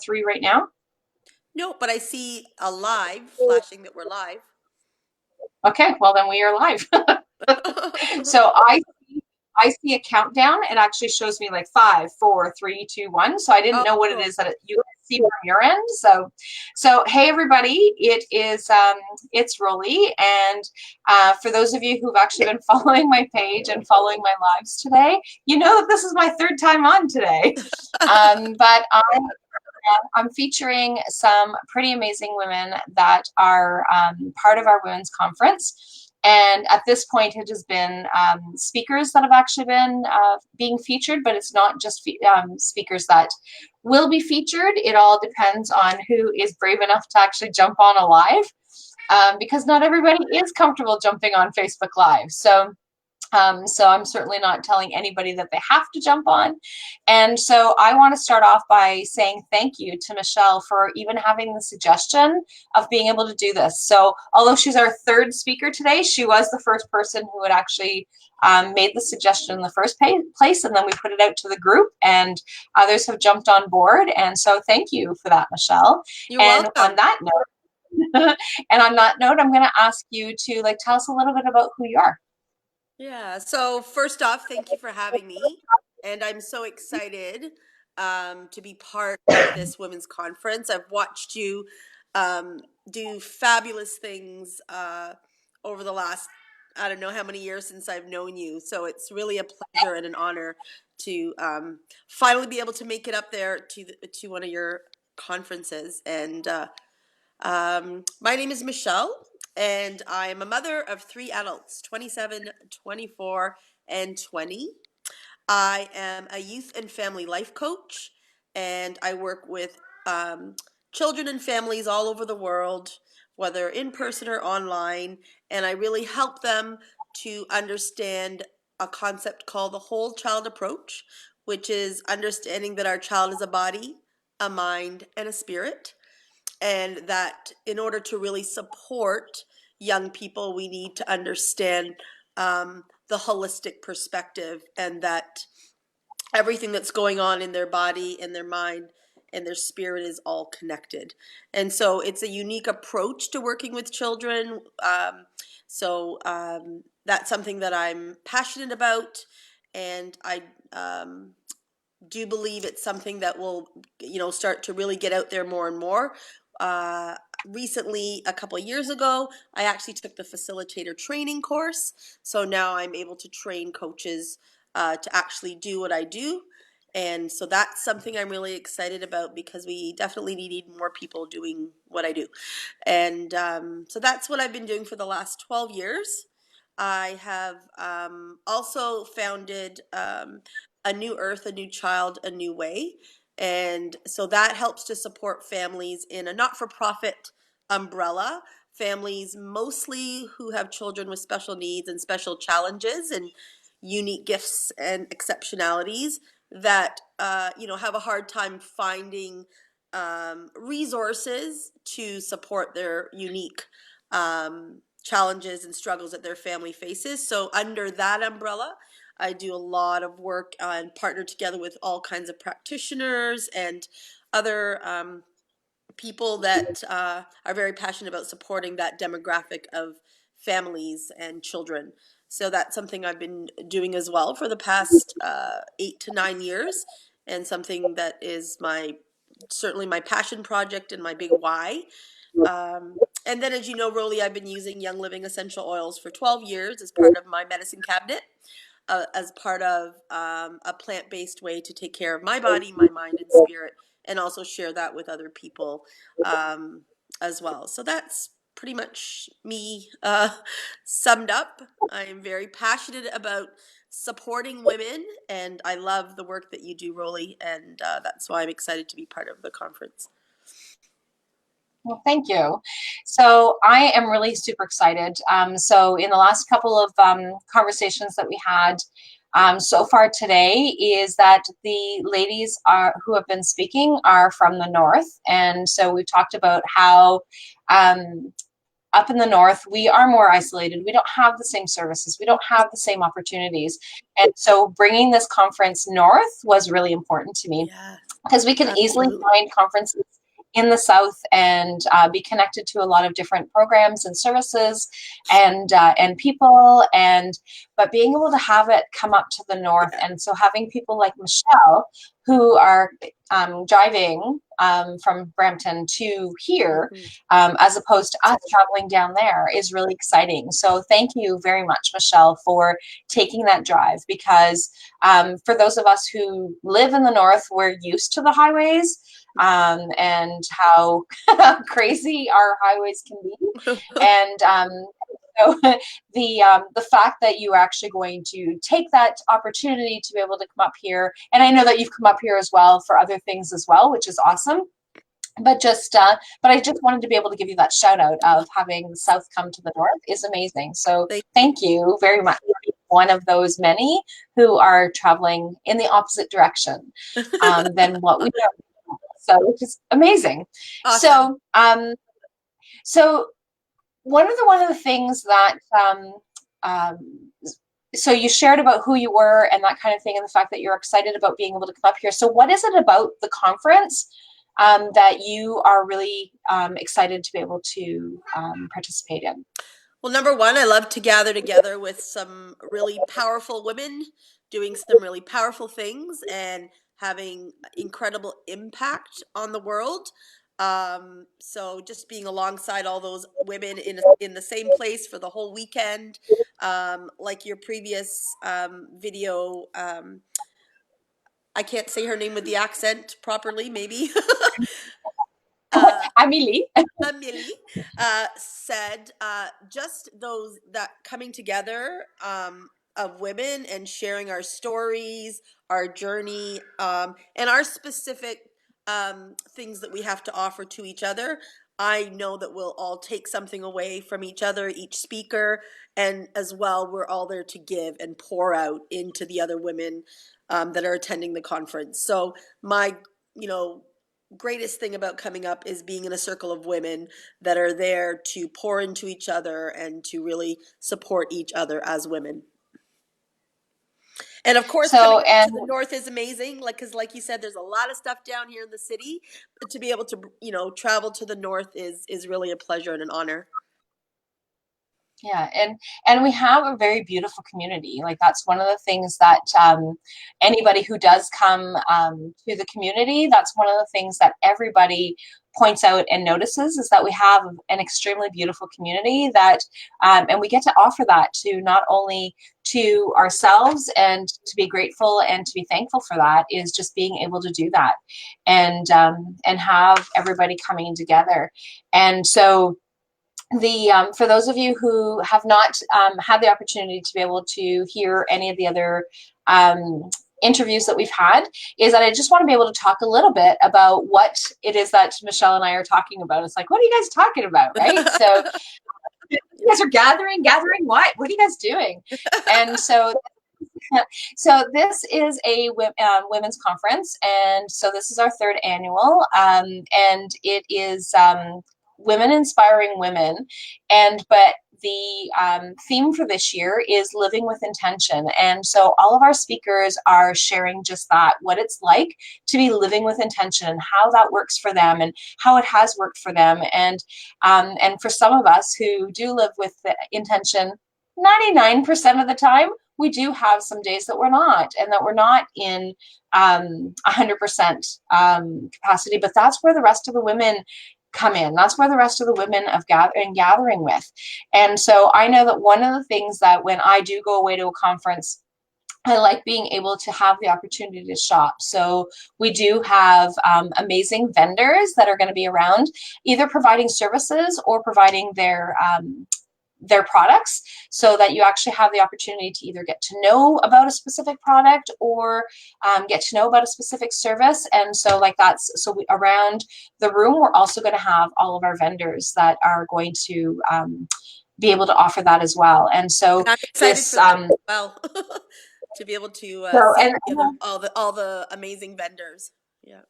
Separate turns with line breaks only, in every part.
3 right now?
No, but I see a live flashing that we're live.
Okay, well then we are live. So I see a countdown. It actually shows me like 5, 4, 3, 2, 1. So I didn't
Oh,
know what it
cool.
is that you see from your end. So hey everybody, it's Rollie, and for those of you who've actually been following my page and following my lives today, you know that this is my third time on today. But I'm featuring some pretty amazing women that are part of our women's conference. And at this point, it has been speakers that have actually been being featured, but it's not just speakers that will be featured. It all depends on who is brave enough to actually jump on a live, because not everybody is comfortable jumping on Facebook Live. So I'm certainly not telling anybody that they have to jump on. And so I want to start off by saying thank you to Michelle for even having the suggestion of being able to do this. So although she's our third speaker today, she was the first person who had actually made the suggestion in the first place, and then we put it out to the group, and others have jumped on board. And so thank you for that, Michelle.
You're
And on
welcome.
that note, I'm going to ask you to tell us a little bit about who you are.
Yeah. So first off, thank you for having me. And I'm so excited to be part of this women's conference. I've watched you do fabulous things over the last, I don't know how many years since I've known you. So it's really a pleasure and an honor to finally be able to make it up there to one of your conferences. And my name is Michelle, and I am a mother of 3 adults, 27, 24, and 20. I am a youth and family life coach, and I work with children and families all over the world, whether in person or online, and I really help them to understand a concept called the whole child approach, which is understanding that our child is a body, a mind, and a spirit, and that in order to really support young people, we need to understand the holistic perspective, and that everything that's going on in their body, in their mind, and their spirit is all connected. And so it's a unique approach to working with children. That's something that I'm passionate about, and I do believe it's something that will, start to really get out there more and more. Uh, Recently, a couple of years ago, I actually took the facilitator training course. So now I'm able to train coaches to actually do what I do. And so that's something I'm really excited about, because we definitely need more people doing what I do. And so that's what I've been doing for the last 12 years. I have also founded A New Earth, A New Child, A New Way. And so that helps to support families in a not for profit umbrella, families mostly who have children with special needs and special challenges and unique gifts and exceptionalities that, have a hard time finding resources to support their unique challenges and struggles that their family faces. So under that umbrella, I do a lot of work and partner together with all kinds of practitioners and other people that are very passionate about supporting that demographic of families and children. So that's something I've been doing as well for the past 8 to 9 years, and something that is certainly my passion project and my big why. And then, as you know, Rolly, I've been using Young Living essential oils for 12 years as part of my medicine cabinet, as part of a plant-based way to take care of my body, my mind, and spirit, and also share that with other people as well. So that's pretty much me summed up. I am very passionate about supporting women, and I love the work that you do, Rolly, and that's why I'm excited to be part of the conference.
Well, thank you. So I am really super excited. So in the last couple of conversations that we had so far today, is that the ladies who have been speaking are from the north, and so we've talked about how up in the north we are more isolated. We don't have the same services. We don't have the same opportunities, and so bringing this conference north was really important to me.
Yeah.
because we can easily
Absolutely.
find conferences in the South and be connected to a lot of different programs and services and people, and but being able to have it come up to the North,
Yeah.
and so having people like Michelle who are driving from Brampton to here,
Hmm.
as opposed to us traveling down there, is really exciting. So thank you very much, Michelle, for taking that drive, because for those of us who live in the North, we're used to the highways and how crazy our highways can be. And so the fact that you are actually going to take that opportunity to be able to come up here, and I know that you've come up here as well for other things as well, which is awesome. But I just wanted to be able to give you that shout out of having the South come to the North is amazing. So
Thank
thank you very much. One of those many who are traveling in the opposite direction than what we are. So, which is amazing.
Awesome.
So one of the things that um, so you shared about who you were and that kind of thing, and the fact that you're excited about being able to come up here. So what is it about the conference that you are really excited to be able to participate in?
Well, number one, I love to gather together with some really powerful women doing some really powerful things and having incredible impact on the world. So just being alongside all those women in the same place for the whole weekend, like your previous video. I can't say her name with the accent properly, maybe. uh,
Amelie.
Millie said just those that coming together of women and sharing our stories, our journey, and our specific things that we have to offer to each other. I know that we'll all take something away from each other, each speaker, and as well, we're all there to give and pour out into the other women that are attending the conference. So my, you know, greatest thing about coming up is being in a circle of women that are there to pour into each other and to really support each other as women. And of course, coming
So
up
and
to the north is amazing, like because like you said, there's a lot of stuff down here in the city. But to be able to travel to the north is really a pleasure and an honor.
yeah, and we have a very beautiful community. Like that's one of the things that anybody who does come to the community, that's one of the things that everybody points out and notices is that we have an extremely beautiful community that, and we get to offer that to not only to ourselves and to be grateful and to be thankful for that is just being able to do that and have everybody coming together. And so the for those of you who have not had the opportunity to be able to hear any of the other interviews that we've had, is that I just want to be able to talk a little bit about what it is that Michelle and I are talking about. It's like, what are you guys talking about, right? So you guys are gathering what are you guys doing? And so so this is a women's conference, and so this is our third annual, and it is women inspiring women, and but the theme for this year is living with intention. And so all of our speakers are sharing just that, what it's like to be living with intention and how that works for them and how it has worked for them. And for some of us who do live with the intention 99% of the time, we do have some days that we're not, and that we're not in 100% capacity. But that's where the rest of the women come in. That's where the rest of the women of gathering with. And so I know that one of the things that when I do go away to a conference, I like being able to have the opportunity to shop. So we do have amazing vendors that are going to be around, either providing services or providing their products, so that you actually have the opportunity to either get to know about a specific product or get to know about a specific service. And so like that's so we, around the room we're also going to have all of our vendors that are going to be able to offer that as well. And
And
so
I'm excited
this
for that as well. To be able to
so
see
and
all the amazing vendors. Yeah.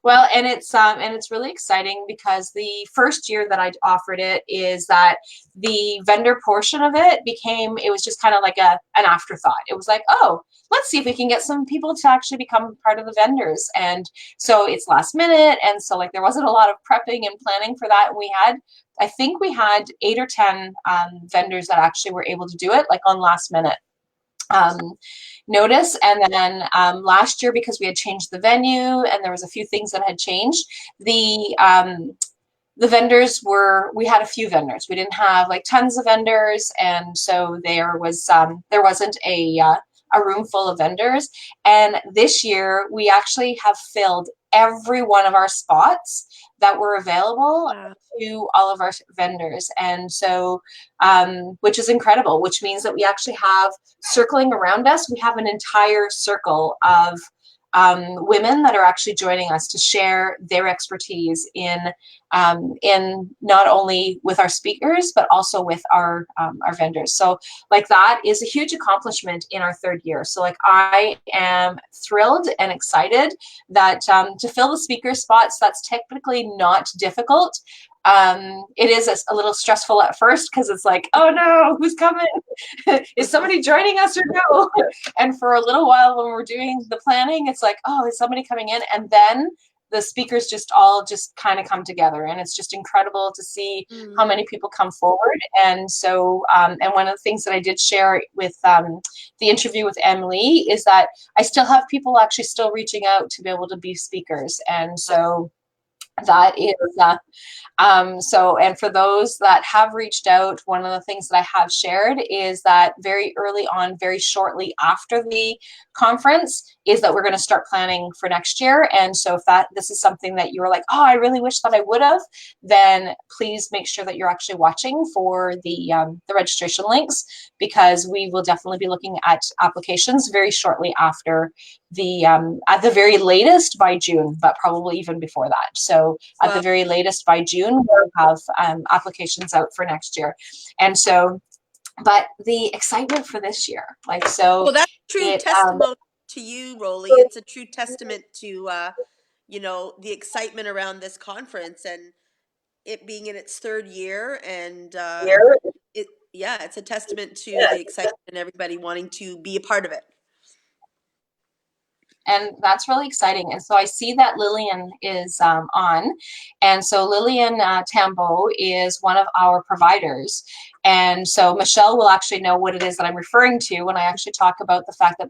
Well, and it's really exciting because the first year that I offered it is that the vendor portion of it became it was just kind of like an afterthought. It was like, oh, let's see if we can get some people to actually become part of the vendors. And so it's last minute, and so like there wasn't a lot of prepping and planning for that. And we had I think we had 8 or 10 vendors that actually were able to do it like on last minute um, notice. And then last year, because we had changed the venue and there was a few things that had changed, the vendors were we had a few vendors. We didn't have like tons of vendors, and so there wasn't a room full of vendors. And this year we actually have filled every one of our spots that were available
Wow.
to all of our vendors. And so which is incredible, which means that we actually have circling around us, we have an entire circle of women that are actually joining us to share their expertise in not only with our speakers but also with our vendors. So like that is a huge accomplishment in our third year. So like I am thrilled and excited that to fill the speaker spots, that's technically not difficult. It is a little stressful at first because it's like, oh no, who's coming? Is somebody joining us or no? And for a little while when we're doing the planning, it's like, oh, is somebody coming in? And then the speakers just all just kind of come together, and it's just incredible to see how
Mm.
many people come forward. And so and one of the things that I did share with the interview with Emily is that I still have people actually still reaching out to be able to be speakers. And so that is and for those that have reached out, one of the things that I have shared is that very early on, very shortly after the conference, is that we're going to start planning for next year. And so if this is something that you were like, oh, I really wish that I would have, then please make sure that you're actually watching for the registration links, because we will definitely be looking at applications very shortly after at the very latest by June, but probably even before that. So at the
Well,
very latest by June, we'll have applications out for next year. And so, but the excitement for this year, like, so
well, that's true
it,
testimony to you, Rolly. It's a true testament to the excitement around this conference and it being in its third year, and it's a testament to the excitement and everybody wanting to be a part of it.
and that's really exciting. And so I see that Lillian is on. And so Lillian Tambo is one of our providers. And so Michelle will actually know what it is that I'm referring to when I actually talk about the fact that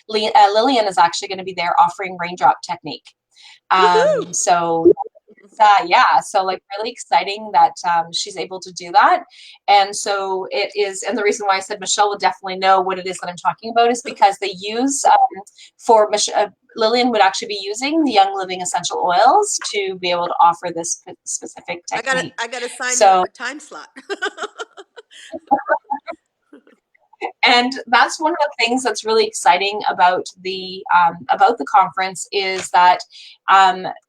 Lillian is actually going to be there offering raindrop technique.
Woohoo!
So yeah, so like really exciting that she's able to do that. And so it is, and the reason why I said Michelle would definitely know what it is that I'm talking about is because they use Lillian would actually be using the Young Living essential oils to be able to offer this specific technique.
I gotta sign in
So
for time slot.
and that's one of the things that's really exciting about the conference is that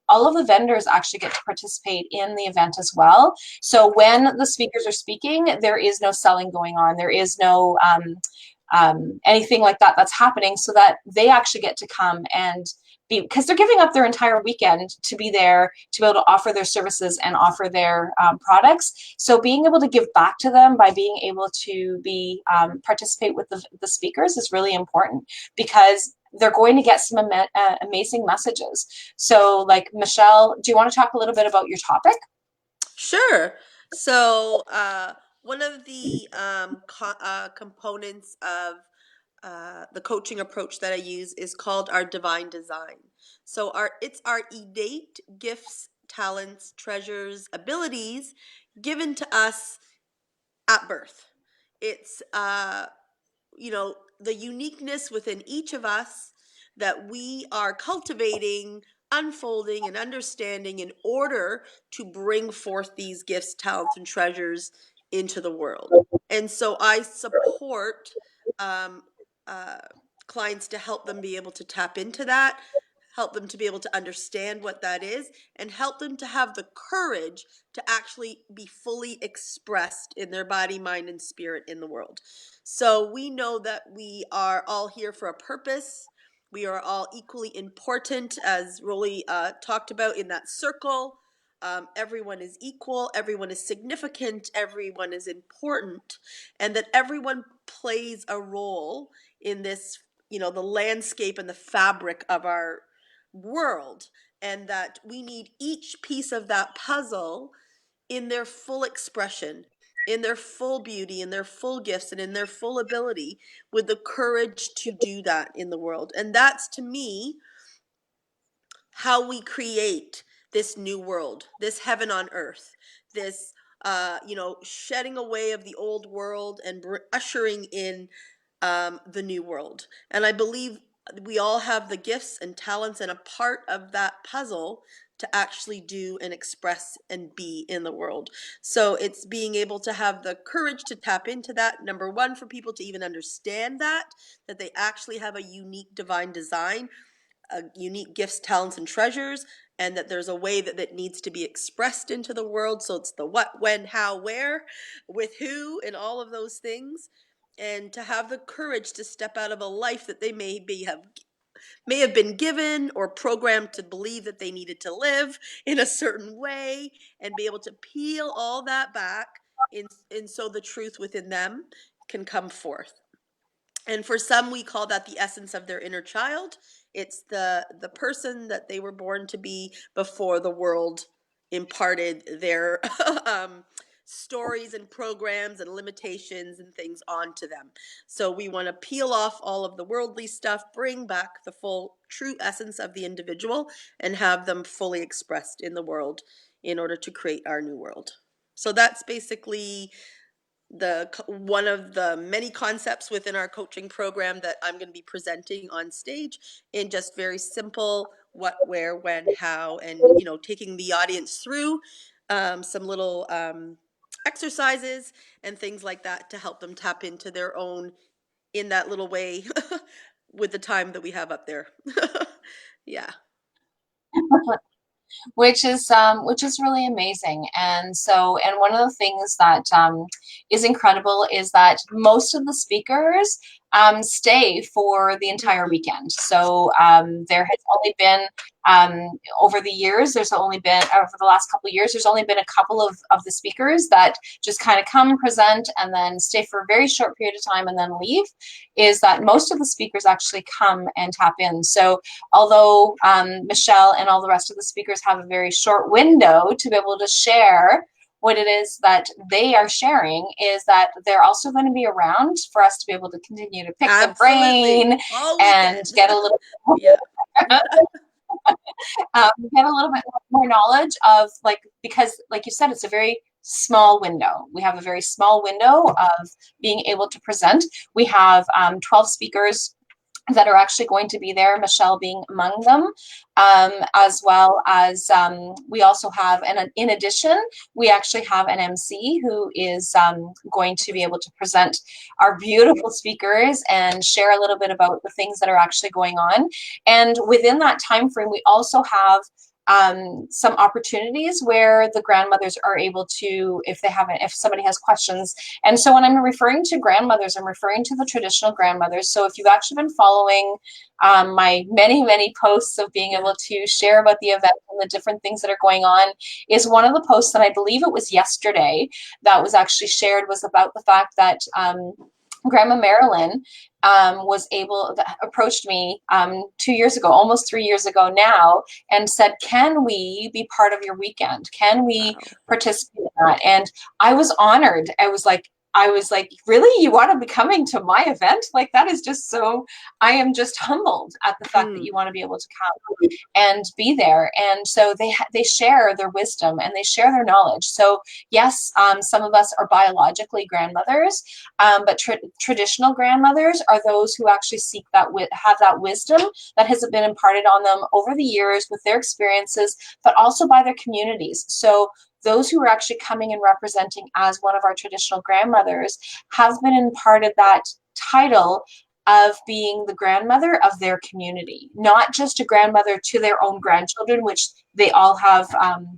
all of the vendors actually get to participate in the event as well. So when the speakers are speaking, there is no selling going on. There is no anything like that that's happening, so that they actually get to come and because they're giving up their entire weekend to be there to be able to offer their services and offer their products. So being able to give back to them by being able to be participate with the speakers is really important, because they're going to get some amazing messages. So like, Michelle, do you want to talk a little bit about your topic?
Sure. So, one of the components of the coaching approach that I use is called our divine design. So, it's our innate gifts, talents, treasures, abilities given to us at birth. It's the uniqueness within each of us that we are cultivating, unfolding, and understanding in order to bring forth these gifts, talents, and treasures into the world. And so I support um, uh, clients to help them be able to tap into that, help them to be able to understand what that is, and help them to have the courage to actually be fully expressed in their body, mind, and spirit in the world. So we know that we are all here for a purpose. We are all equally important, as Rollie talked about in that circle. Everyone is equal, everyone is significant, everyone is important, and that everyone plays a role in this, the landscape and the fabric of our world, and that we need each piece of that puzzle in their full expression, in their full beauty, in their full gifts, and in their full ability, with the courage to do that in the world. And that's, to me, how we create this new world, this heaven on earth, this shedding away of the old world and ushering in the new world. And I believe we all have the gifts and talents and a part of that puzzle to actually do and express and be in the world. So it's being able to have the courage to tap into that. Number one, for people to even understand that they actually have a unique divine design, unique gifts, talents, and treasures, and that there's a way that needs to be expressed into the world. So it's the what, when, how, where, with who, and all of those things. And to have the courage to step out of a life that they may have been given or programmed to believe that they needed to live in a certain way, and be able to peel all that back, and so the truth within them can come forth. And for some, we call that the essence of their inner child. It's the person that they were born to be before the world imparted their stories and programs and limitations and things onto them. So we want to peel off all of the worldly stuff, bring back the full true essence of the individual, and have them fully expressed in the world in order to create our new world. So that's basically one of the many concepts within our coaching program that I'm going to be presenting on stage in just very simple what, where, when, how, and taking the audience through some little exercises and things like that to help them tap into their own in that little way with the time that we have up there. Yeah.
Which is really amazing. And so, and one of the things that is incredible is that most of the speakers stay for the entire weekend. So there has only been over the years, there's only been over the last couple of years, there's only been a couple of the speakers that just kind of come, present, and then stay for a very short period of time and then leave. Is that most of the speakers actually come and tap in. So although Michelle and all the rest of the speakers have a very short window to be able to share what it is that they are sharing, is that they're also going to be around for us to be able to continue to pick the brain and get a little
yeah.
get a little bit more knowledge of, like, because like you said, it's a very small window. We have a very small window of being able to present. We have 12 speakers that are actually going to be there, Michelle being among them, as well as we also have, and in addition, we actually have an MC who is going to be able to present our beautiful speakers and share a little bit about the things that are actually going on. And within that time frame, we also have some opportunities where the grandmothers are able to, if somebody has questions. And so when I'm referring to grandmothers, I'm referring to the traditional grandmothers. So if you've actually been following my many posts of being able to share about the event and the different things that are going on, is one of the posts that I believe it was yesterday that was actually shared, was about the fact that Grandma Marilyn approached me 2 years ago, almost 3 years ago now, and said, can we be part of your weekend? Can we participate in that? And I was honored. I was like, really? You want to be coming to my event? Like, that is just so, I am just humbled at the fact that you want to be able to come and be there. And so they share their wisdom and they share their knowledge. So yes, some of us are biologically grandmothers, but traditional grandmothers are those who actually seek that, have that wisdom that has been imparted on them over the years with their experiences, but also by their communities. So those who are actually coming and representing as one of our traditional grandmothers have been imparted that title of being the grandmother of their community, not just a grandmother to their own grandchildren, which they all have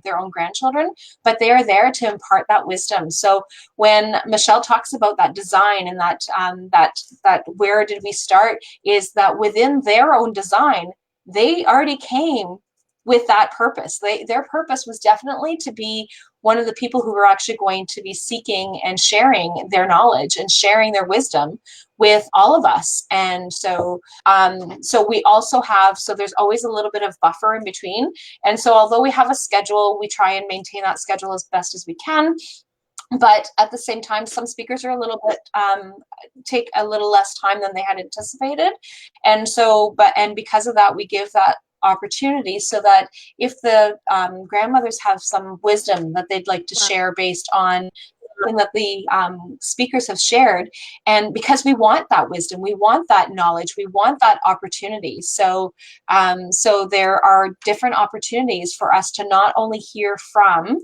their own grandchildren, but they are there to impart that wisdom. So when Michelle talks about that design and that where did we start, is that within their own design, they already came with that purpose. Their purpose was definitely to be one of the people who were actually going to be seeking and sharing their knowledge and sharing their wisdom with all of us. And so we also have, so there's always a little bit of buffer in between. And so although we have a schedule, we try and maintain that schedule as best as we can. But at the same time, some speakers are a little bit take a little less time than they had anticipated. And because of that, we give that opportunity so that if the grandmothers have some wisdom that they'd like to
Wow.
share based on something that the speakers have shared, and because we want that wisdom, we want that knowledge, we want that opportunity. So there are different opportunities for us to not only hear from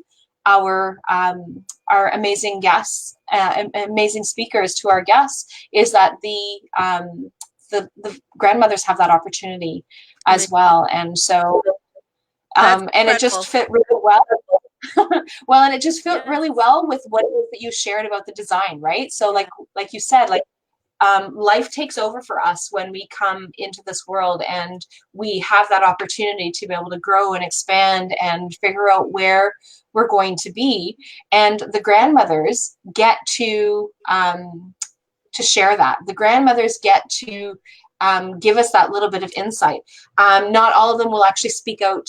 our amazing guests, amazing speakers to our guests, is that the grandmothers have that opportunity as well. And so
That's
and it just
incredible.
fit really well. Well, and it just fit
Yes.
really well with what it is that you shared about the design, right? So
Yeah.
like you said, like life takes over for us when we come into this world, and we have that opportunity to be able to grow and expand and figure out where we're going to be. And the grandmothers get to share that. The grandmothers get to give us that little bit of insight. Not all of them will actually speak out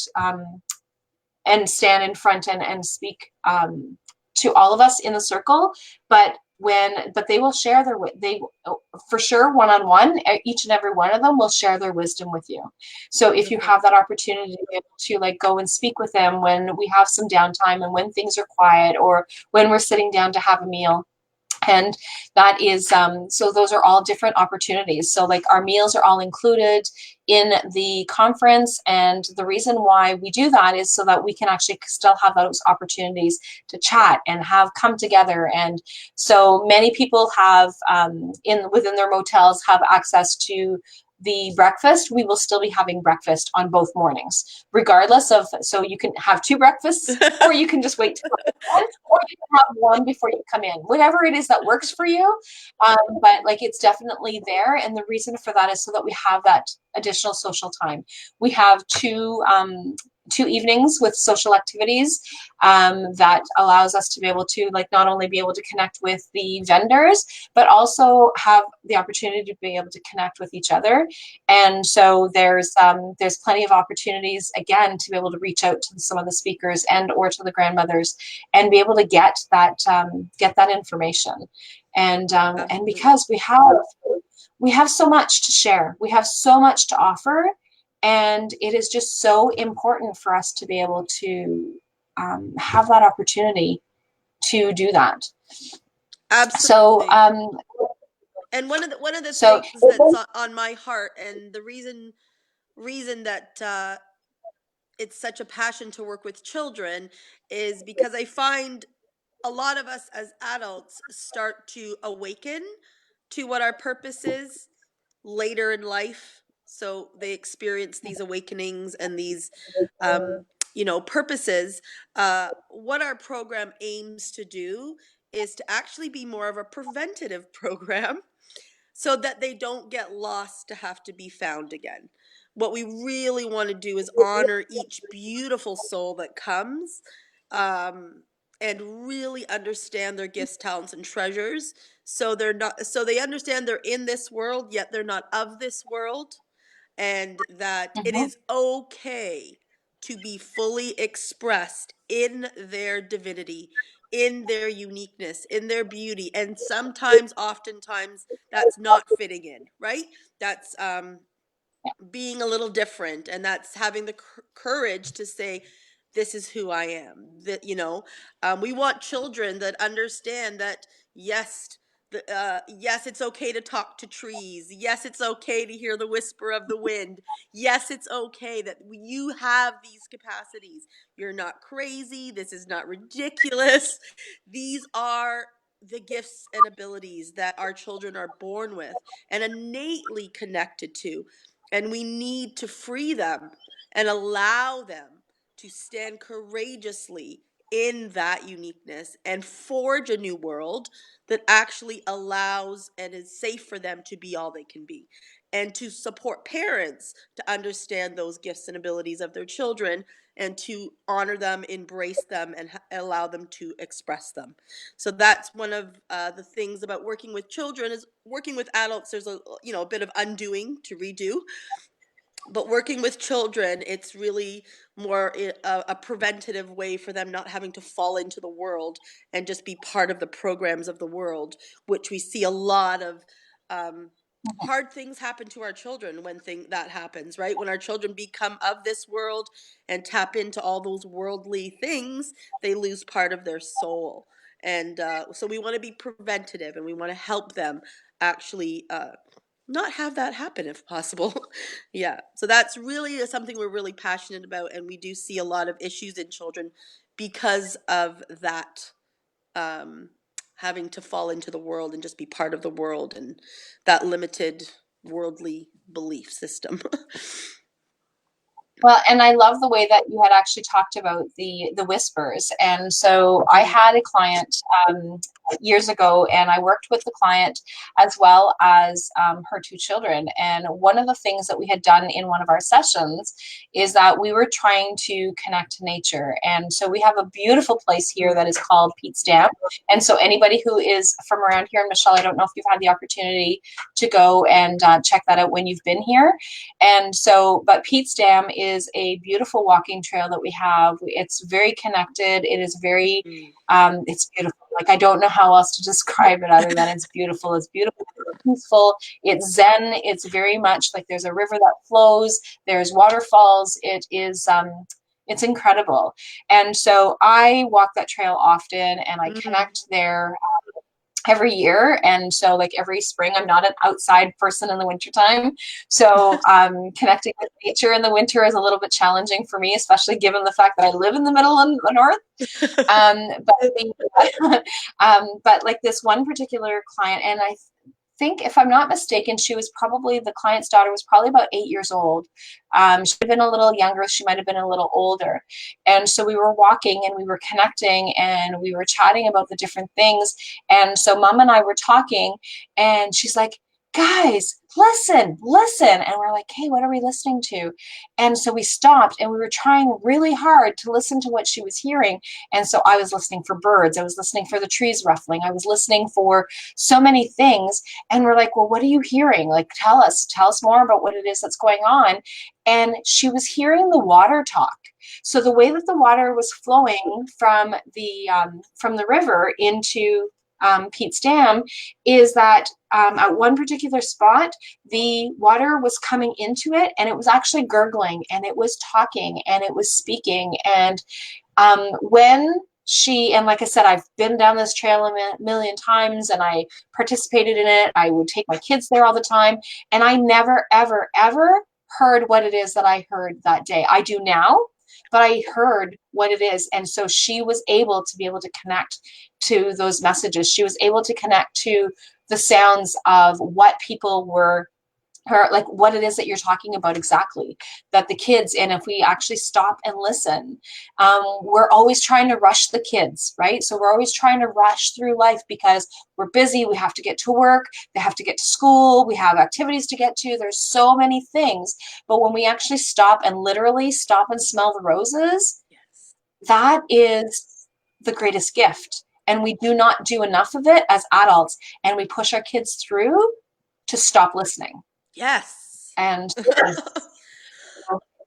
and stand in front and speak to all of us in the circle, but they will share they for sure one-on-one, each and every one of them will share their wisdom with you. So if you
Beautiful.
have that opportunity to be able to like go and speak with them when we have some downtime and when things are quiet or when we're sitting down to have a meal, and that is so those are all different opportunities. So like our meals are all included in the conference, and the reason why we do that is so that we can actually still have those opportunities to chat and have come together. And so many people have in within their motels have access to the breakfast. We will still be having breakfast on both mornings, regardless of, so you can have two breakfasts or you can just wait till one, or you can have one before you come in, whatever it is that works for you. But like it's definitely there, and the reason for that is so that we have that additional social time. We have two evenings with social activities that allows us to be able to like not only be able to connect with the vendors, but also have the opportunity to be able to connect with each other. And so there's plenty of opportunities again to be able to reach out to some of the speakers and or to the grandmothers and be able to get that information. And
Absolutely.
because we have so much to share, we have so much to offer, and it is just so important for us to be able to have that opportunity to do that. So
Absolutely. And one of the
so
things that's on my heart, and the reason that it's such a passion to work with children, is because I find a lot of us as adults start to awaken to what our purpose is later in life. So they experience these awakenings and these, purposes. What our program aims to do is to actually be more of a preventative program so that they don't get lost to have to be found again. What we really want to do is honor each beautiful soul that comes, um, and really understand their gifts, talents, and treasures. So they understand they're in this world, yet they're not of this world, and that it
mhm,
is okay to be fully expressed in their divinity, in their uniqueness, in their beauty. And sometimes, oftentimes, that's not fitting in, right? That's being a little different, and that's having the courage to say, this is who I am. That, we want children that understand that, yes, yes, it's okay to talk to trees. Yes, it's okay to hear the whisper of the wind. Yes, it's okay that you have these capacities. You're not crazy. This is not ridiculous. These are the gifts and abilities that our children are born with and innately connected to. And we need to free them and allow them to stand courageously in that uniqueness and forge a new world that actually allows and is safe for them to be all they can be. And to support parents to understand those gifts and abilities of their children and to honor them, embrace them, and allow them to express them. So that's one of the things about working with children. Is working with adults, there's a bit of undoing to redo, but working with children, it's really more a preventative way for them not having to fall into the world and just be part of the programs of the world, which we see a lot of hard things happen to our children when that happens, right? When our children become of this world and tap into all those worldly things, they lose part of their soul. And so we want to be preventative, and we want to help them actually not have that happen if possible. Yeah. So that's really something we're really passionate about. And we do see a lot of issues in children because of that, um, having to fall into the world and just be part of the world and that limited worldly belief system.
Well, and I love the way that you had actually talked about the whispers. And so I had a client years ago, and I worked with the client as well as her two children. And one of the things that we had done in one of our sessions is that we were trying to connect to nature. And so we have a beautiful place here that is called Pete's Dam. And so anybody who is from around here, and Michelle, I don't know if you've had the opportunity to go and check that out when you've been here. And so, but Pete's Dam is a beautiful walking trail that we have. It's very connected. It is very, it's beautiful. Like, I don't know how else to describe it other than it's beautiful. It's beautiful. It's peaceful. It's zen. It's very much like there's a river that flows. There's waterfalls. It is, it's incredible. And so I walk that trail often, and I connect there every year. And so like every spring, I'm not an outside person in the wintertime. So connecting with nature in the winter is a little bit challenging for me, especially given the fact that I live in the middle of the north. But like this one particular client, and I think, if I'm not mistaken, the client's daughter was probably about 8 years old. She had been a little younger. She might have been a little older. And so we were walking and we were connecting and we were chatting about the different things. And so mom and I were talking, and she's like, guys, listen, listen. And we're like, hey, what are we listening to? And so we stopped, and we were trying really hard to listen to what she was hearing. And so I was listening for birds. I was listening for the trees ruffling. I was listening for so many things. And we're like, well, what are you hearing? Like, tell us more about what it is that's going on. And she was hearing the water talk. So the way that the water was flowing from the river into Pete's Dam is that at one particular spot, the water was coming into it, and it was actually gurgling, and it was talking, and it was speaking. And and like I said, I've been down this trail a million times, and I participated in it. I would take my kids there all the time, and I never, ever, ever heard what it is that I heard that day. I do now, but I heard what it is. And so she was able to be able to connect to those messages. She was able to connect to the sounds of what people were like what it is that you're talking about exactly, that the kids, and if we actually stop and listen, we're always trying to rush the kids, right? So we're always trying to rush through life because we're busy. We have to get to work, they have to get to school, we have activities to get to, there's so many things. But when we actually stop and literally stop and smell the roses, that is the greatest gift. And we do not do enough of it as adults, and we push our kids through to stop listening.
Yes.
And it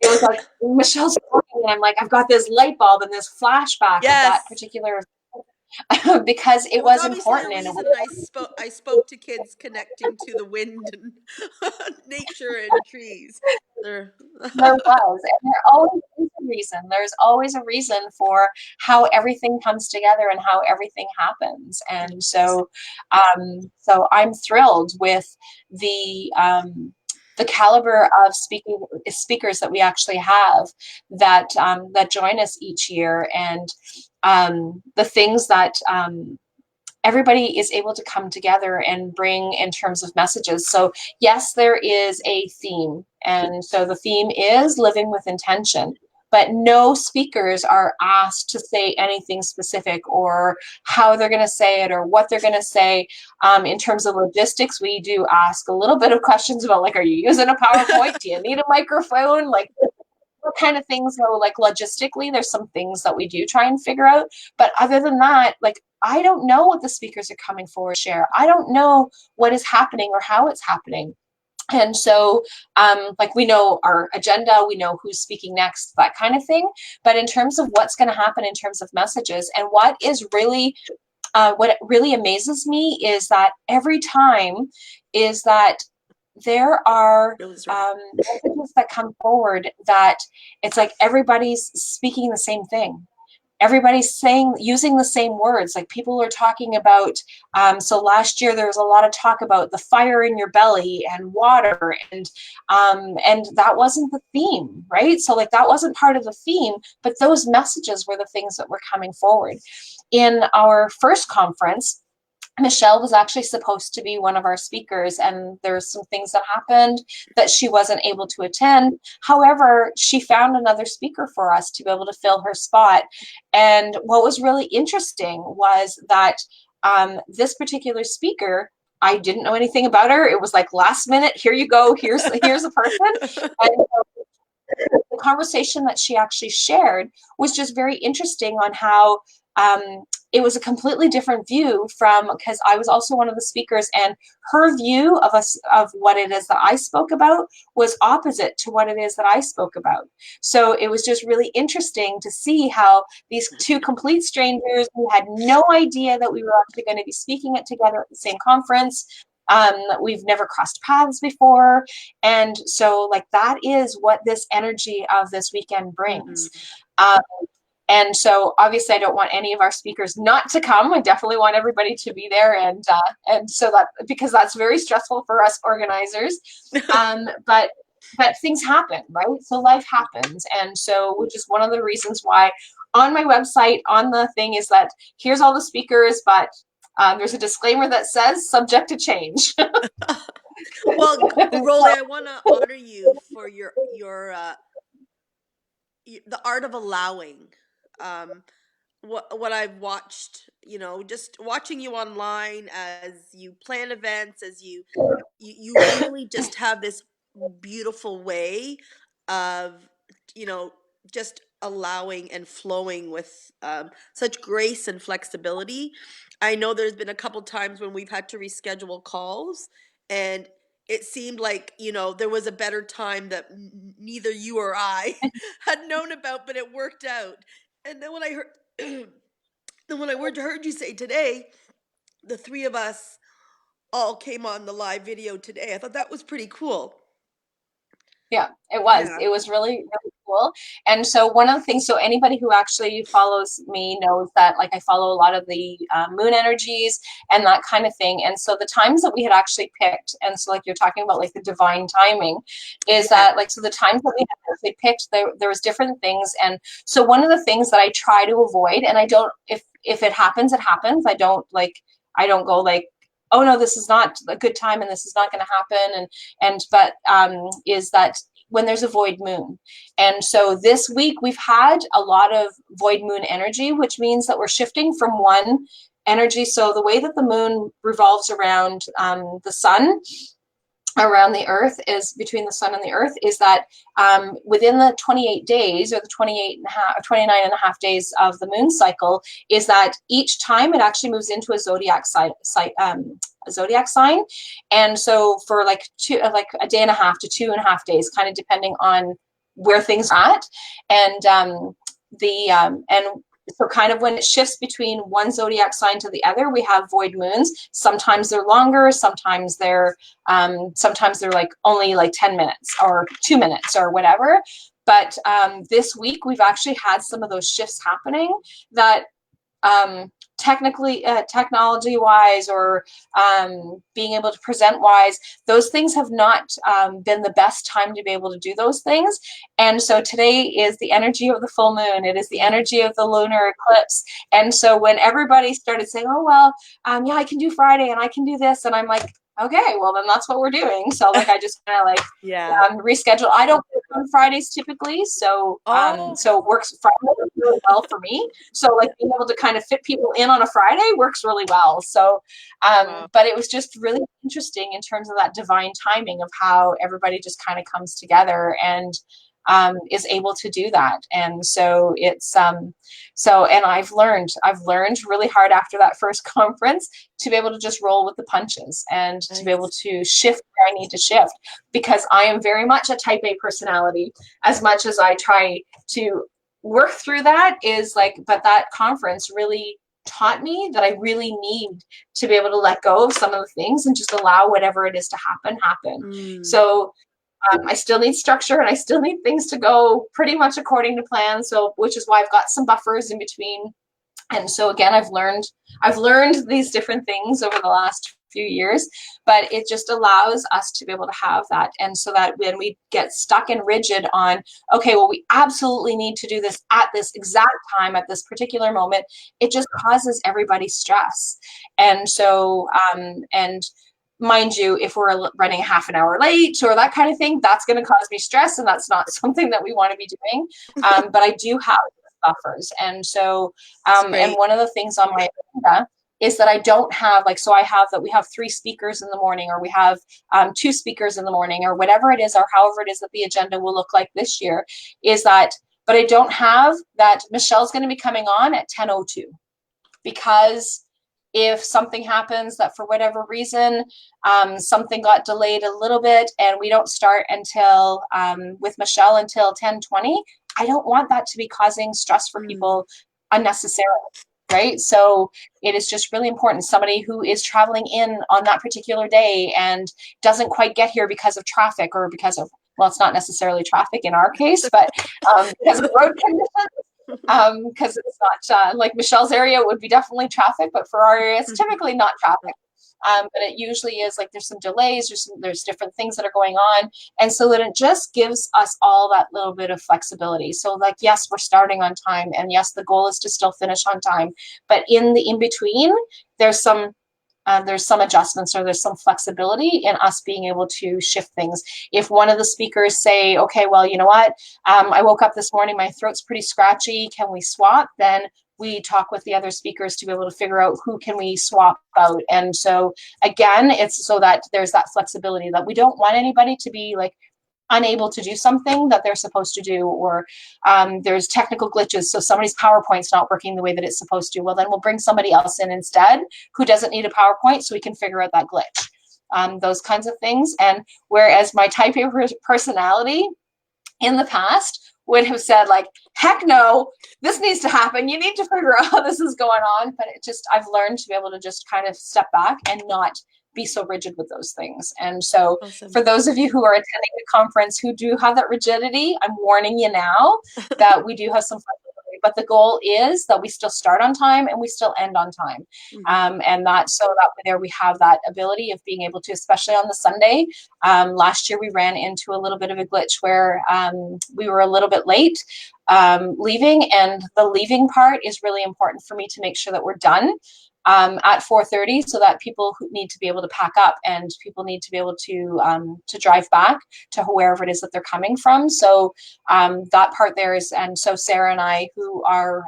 was like Michelle's talking, and I'm like, I've got this light bulb and this flashback of that
Yes.
particular because it
There was
was
obviously a
important, and
reason I spoke to kids connecting to the wind and nature and trees. There.
there was, and there always is a reason. There's always a reason for how everything comes together and how everything happens. And so, so I'm thrilled with the caliber of speakers that we actually have that join us each year, and the things that everybody is able to come together and bring in terms of messages. So yes, there is a theme. And so the theme is living with intention, but no speakers are asked to say anything specific or how they're going to say it or what they're going to say. In terms of logistics, we do ask a little bit of questions about, like, are you using a PowerPoint? Do you need a microphone? Like, what kind of things, though, like logistically, there's some things that we do try and figure out. But other than that, like, I don't know what the speakers are coming forward to share. I don't know what is happening or how it's happening. And so, like, we know our agenda, we know who's speaking next, that kind of thing. But in terms of what's going to happen in terms of messages, and what really amazes me is that every time is that there are messages that come forward that it's like everybody's speaking the same thing. Everybody's saying, using the same words. Like, people are talking about, so last year there was a lot of talk about the fire in your belly and water, and that wasn't the theme, right? So, like, that wasn't part of the theme, but those messages were the things that were coming forward. In our first conference, Michelle was actually supposed to be one of our speakers, and there's some things that happened that she wasn't able to attend. However, she found another speaker for us to be able to fill her spot. And what was really interesting was that this particular speaker, I didn't know anything about her. It was like last minute, here you go, here's a person. And the conversation that she actually shared was just very interesting on how it was a completely different view from, because I was also one of the speakers, and her view of us, of what it is that I spoke about, was opposite to what it is that I spoke about. So it was just really interesting to see how these two complete strangers who had no idea that we were actually going to be speaking it together at the same conference. We've never crossed paths before. And so, like, that is what this energy of this weekend brings. And so obviously I don't want any of our speakers not to come. I definitely want everybody to be there. And so that, because that's very stressful for us organizers. But things happen, right? So life happens. And so, which is one of the reasons why on my website, on the thing, is that here's all the speakers, but there's a disclaimer that says subject to change.
Well, Rollie, I want to honor you for the art of allowing. Um, what I've watched, just watching you online as you plan events, as you really just have this beautiful way of, just allowing and flowing with such grace and flexibility. I know there's been a couple times when we've had to reschedule calls, and it seemed like, there was a better time that neither you or I had known about, but it worked out. And then when I heard, heard you say today, the three of us all came on the live video today, I thought that was pretty cool.
Yeah, it was.
Yeah.
It was really, really cool. And so one of the things, so anybody who actually follows me knows that, like, I follow a lot of the moon energies and that kind of thing. And so the times that we had actually picked, and so, like, you're talking about, like, the divine timing, is that, like, so the times that we had actually picked, there was different things. And so one of the things that I try to avoid, and I don't, if it happens, it happens. I don't go like, oh no, this is not a good time and this is not going to happen. But is that when there's a void moon. And so this week we've had a lot of void moon energy, which means that we're shifting from one energy. So the way that the moon revolves around the sun, around the earth, is between the sun and the earth, is that within the 28 days, or the 29 and a half days of the moon cycle, is that each time it actually moves into a zodiac sign. And so for like a day and a half to 2.5 days, kind of depending on where things are at. And so kind of when it shifts between one zodiac sign to the other, we have void moons. Sometimes they're longer, sometimes they're like only like 10 minutes or 2 minutes or whatever. But this week we've actually had some of those shifts happening that technology wise, or being able to present wise, those things have not been the best time to be able to do those things. And so today is the energy of the full moon. It is the energy of the lunar eclipse. And so when everybody started saying, oh, well, yeah, I can do Friday and I can do this. And I'm like, okay, well, then that's what we're doing. So like, I just kind of like
Yeah.
reschedule. I don't work on Fridays typically. So,
Oh,
so it works Friday really well for me. So like being able to kind of fit people in on a Friday works really well. So,
wow.
but it was just really interesting in terms of that divine timing of how everybody just kind of comes together and is able to do that. And so it's and I've learned really hard after that first conference to be able to just roll with the punches and to be able
Nice.
to shift where I need to shift, because I am very much a type A personality. As much as I try to work through that, is like, but that conference really taught me that I really need to be able to let go of some of the things and just allow whatever it is to happen.
Mm.
So I still need structure and I still need things to go pretty much according to plan. So, which is why I've got some buffers in between. And so again, I've learned these different things over the last few years, but it just allows us to be able to have that. And so that when we get stuck and rigid on, okay, well, we absolutely need to do this at this exact time, at this particular moment, it just causes everybody stress. And so, and mind you, if we're running half an hour late or that kind of thing, that's going to cause me stress, and that's not something that we want to be doing. But I do have buffers. And so,
That's
and
great.
one of the things on my agenda is that I don't have like, so I have that we have 3 speakers in the morning, or we have 2 speakers in the morning, or whatever it is, or however it is that the agenda will look like this year, is that, but I don't have that Michelle's going to be coming on at 10:02, because if something happens that for whatever reason something got delayed a little bit and we don't start until with Michelle until 10:20, I don't want that to be causing stress for
Mm.
people unnecessarily, right? So it is just really important. Somebody who is traveling in on that particular day and doesn't quite get here because of traffic, or because of, well, it's not necessarily traffic in our case, but because of road conditions, because it's not like Michelle's area would be definitely traffic, but for our area, it's typically not traffic. But it usually is like there's some delays, there's different things that are going on, and so that it just gives us all that little bit of flexibility. So like, yes, we're starting on time, and yes, the goal is to still finish on time, but in the in between, there's some there's some adjustments, or there's some flexibility in us being able to shift things. If one of the speakers say, okay, well, you know what, I woke up this morning, my throat's pretty scratchy, can we swap? Then we talk with the other speakers to be able to figure out who can we swap out. And so again, it's so that there's that flexibility, that we don't want anybody to be like unable to do something that they're supposed to do, or there's technical glitches, so somebody's PowerPoint's not working the way that it's supposed to. Well, then we'll bring somebody else in instead who doesn't need a PowerPoint, so we can figure out that glitch. Those kinds of things. And whereas my type A personality in the past would have said like, heck no, this needs to happen, you need to figure out how this is going on, but it just, I've learned to be able to just kind of step back and not be so rigid with those things. And so
Awesome.
for those of you who are attending the conference who do have that rigidity, I'm warning you now that we do have some flexibility, but the goal is that we still start on time and we still end on time. And that, so that there we have that ability of being able to, especially on the Sunday. Last year we ran into a little bit of a glitch where we were a little bit late leaving, and the leaving part is really important for me to make sure that we're done at 4:30, so that people who need to be able to pack up, and people need to be able to drive back to wherever it is that they're coming from. So that part there is, and so Sarah and I, who are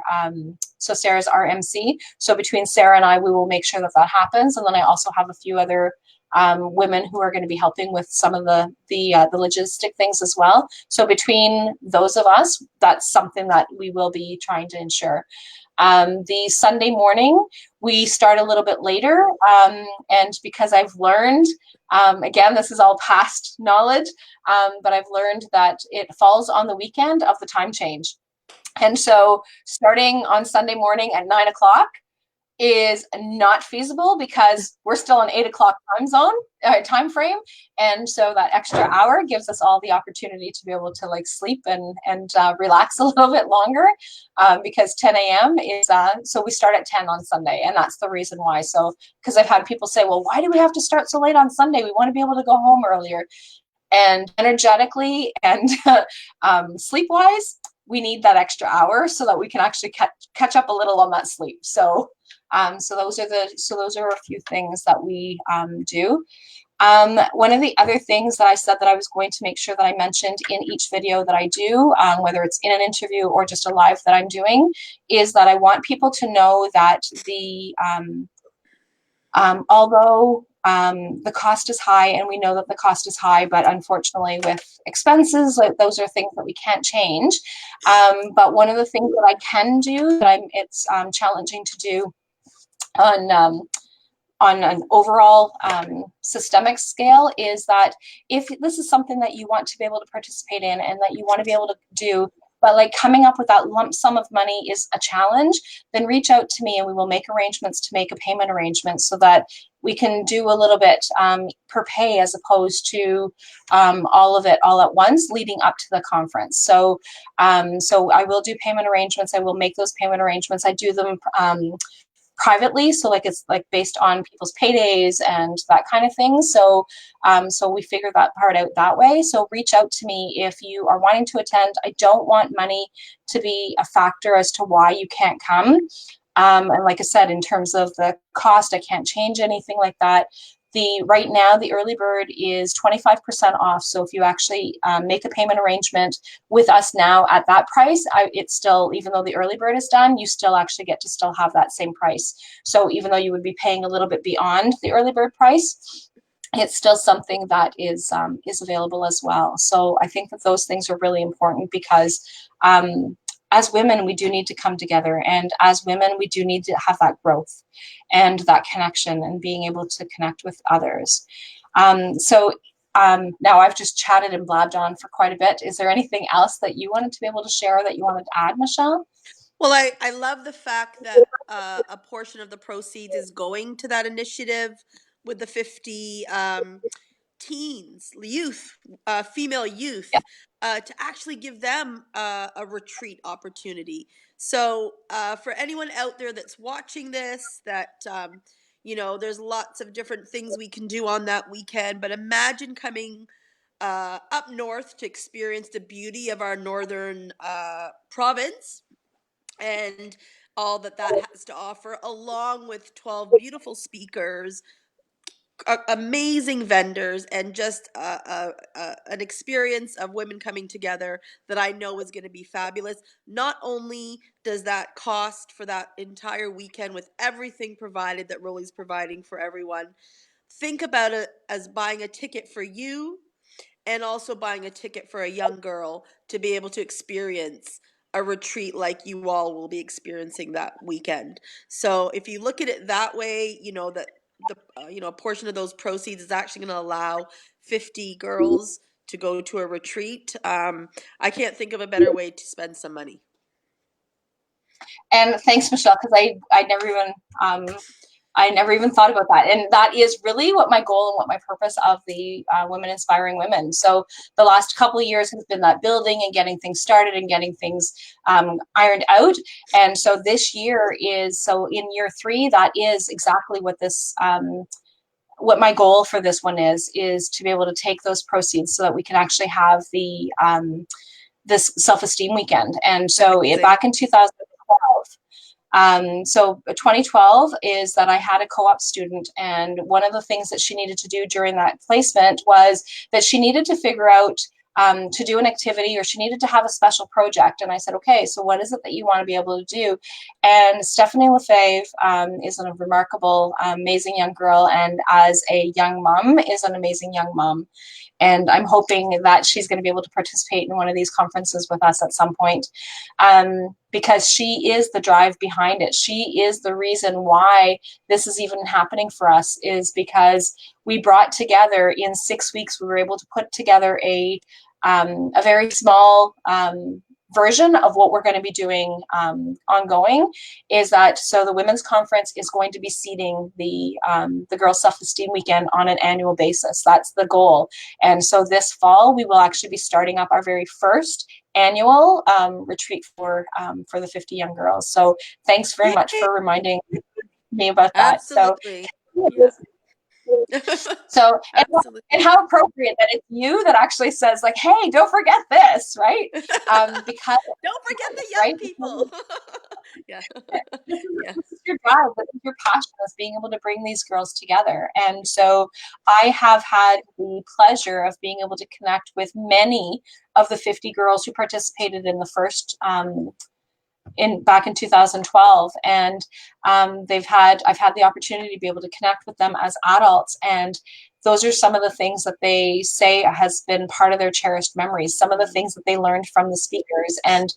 so Sarah's our MC. So between Sarah and I, we will make sure that that happens. And then I also have a few other women who are going to be helping with some of the logistic things as well. So between those of us, that's something that we will be trying to ensure. The Sunday morning, we start a little bit later, and because I've learned, again, this is all past knowledge, but I've learned that it falls on the weekend of the time change. And so starting on Sunday morning at 9 o'clock, is not feasible because we're still in 8 o'clock time frame, and so that extra hour gives us all the opportunity to be able to like sleep and relax a little bit longer, because 10 a.m. is so we start at 10 on Sunday, and that's the reason why. So because I've had people say, well, why do we have to start so late on Sunday? We want to be able to go home earlier. And energetically and sleep wise, we need that extra hour so that we can actually catch up a little on that sleep. So those are a few things that we do. One of the other things that I said that I was going to make sure that I mentioned in each video that I do, whether it's in an interview or just a live that I'm doing, is that I want people to know that although the cost is high, and we know that the cost is high, but unfortunately with expenses, like, those are things that we can't change. But one of the things that I can do that it's challenging to do on an overall systemic scale is that if this is something that you want to be able to participate in and that you want to be able to do, but like coming up with that lump sum of money is a challenge, then reach out to me and we will make arrangements to make a payment arrangement so that we can do a little bit per pay as opposed to all of it all at once leading up to the conference. So I will do payment arrangements. I will make those payment arrangements. I do them privately, so like it's like based on people's paydays and that kind of thing. So we figure that part out that way. So reach out to me if you are wanting to attend. I don't want money to be a factor as to why you can't come. And like I said, in terms of the cost, I can't change anything like that. Right now, the early bird is 25% off. So if you actually make a payment arrangement with us now at that price, it's still, even though the early bird is done, you still actually get to still have that same price. So even though you would be paying a little bit beyond the early bird price, it's still something that is available as well. So I think that those things are really important because as women, we do need to come together. And as women, we do need to have that growth and that connection and being able to connect with others. Now I've just chatted and blabbed on for quite a bit. Is there anything else that you wanted to be able to share that you wanted to add, Michelle?
Well, I love the fact that a portion of the proceeds is going to that initiative with the 50 teens, youth, female
Yeah.
youth, to actually give them a retreat opportunity. So for anyone out there that's watching this, that there's lots of different things we can do on that weekend. But imagine coming up north to experience the beauty of our northern province and all that has to offer, along with 12 beautiful speakers, amazing vendors, and just an experience of women coming together that I know is going to be fabulous. Not only does that cost for that entire weekend with everything provided that Rollie's providing for everyone, think about it as buying a ticket for you and also buying a ticket for a young girl to be able to experience a retreat like you all will be experiencing that weekend. So if you look at it that way, that a portion of those proceeds is actually going to allow 50 girls to go to a retreat. I can't think of a better way to spend some money.
And thanks, Michelle, because I never even thought about that. And that is really what my goal and what my purpose of the Women Inspiring Women. So the last couple of years has been that building and getting things started and getting things ironed out. And so this year so in year 3, that is exactly what what my goal for this one is to be able to take those proceeds so that we can actually have this self-esteem weekend. And so back in 2012, so 2012 is that I had a co-op student, and one of the things that she needed to do during that placement was that she needed to figure out to do an activity, or she needed to have a special project. And I said, okay, so what is it that you want to be able to do? And Stephanie Lefebvre is a remarkable, amazing young girl, and as a young mom is an amazing young mom. And I'm hoping that she's going to be able to participate in one of these conferences with us at some point, because she is the drive behind it. She is the reason why this is even happening for us, is because we brought together in 6 weeks, we were able to put together a very small version of what we're going to be doing ongoing is that so the women's conference is going to be seeding the girls self-esteem weekend on an annual basis. That's the goal. And so this fall we will actually be starting up our very first annual retreat for the 50 young girls. So thanks very much
Yay!
for reminding me about that. So
Absolutely. Yeah.
so and
Absolutely.
how appropriate that it's you that actually says like, hey, don't forget this, right? Because
Don't forget the young
right
people. Yeah. Yeah.
this is your drive, this is your passion, is being able to bring these girls together. And so I have had the pleasure of being able to connect with many of the 50 girls who participated in the first in back in 2012, and I've had the opportunity to be able to connect with them as adults, and those are some of the things that they say has been part of their cherished memories, some of the things that they learned from the speakers and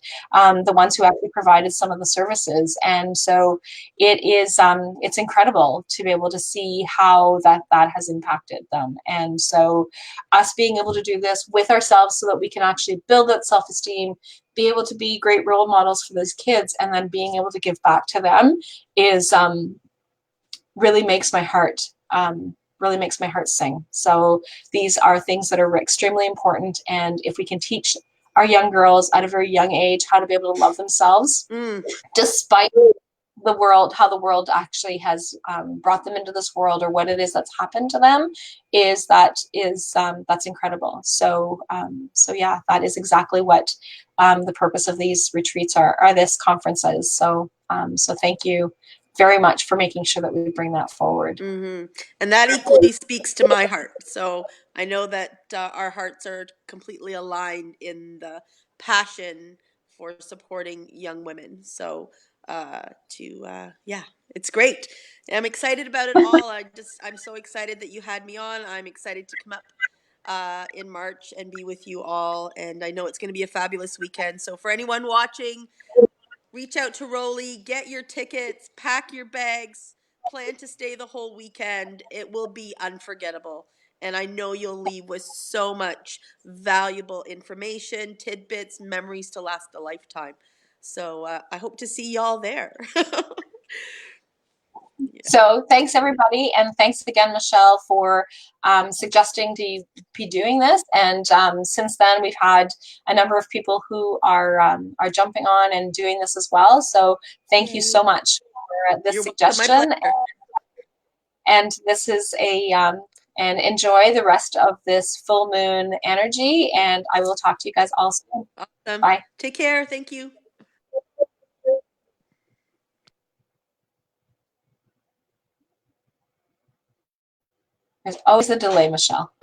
the ones who actually provided some of the services. And so it's incredible to be able to see how that has impacted them. And so us being able to do this with ourselves so that we can actually build that self-esteem, be able to be great role models for those kids, and then being able to give back to them is really makes my heart really makes my heart sing. So these are things that are extremely important, and if we can teach our young girls at a very young age how to be able to love themselves, despite the world, how the world actually has brought them into this world, or what it is that's happened to them, that's incredible. So so yeah, that is exactly what the purpose of these retreats are this conference is. So so thank you very much for making sure that we bring that forward.
Mm-hmm. And that equally speaks to my heart. So I know that our hearts are completely aligned in the passion for supporting young women. So yeah, it's great. I'm excited about it all. I'm so excited that you had me on. I'm excited to come up in March and be with you all. And I know it's going to be a fabulous weekend. So for anyone watching, reach out to Rollie, get your tickets, pack your bags, plan to stay the whole weekend. It will be unforgettable. And I know you'll leave with so much valuable information, tidbits, memories to last a lifetime. So I hope to see y'all there. Yeah.
So thanks everybody, and thanks again, Michelle, for suggesting to be doing this. And since then, we've had a number of people who are jumping on and doing this as well. So thank you
Yay.
so much for this
You're welcome. My
suggestion.
pleasure.
And this is and enjoy the rest of this full moon energy. And I will talk to you guys all soon.
Awesome.
Bye.
Take care. Thank you.
There's always a delay, Michelle.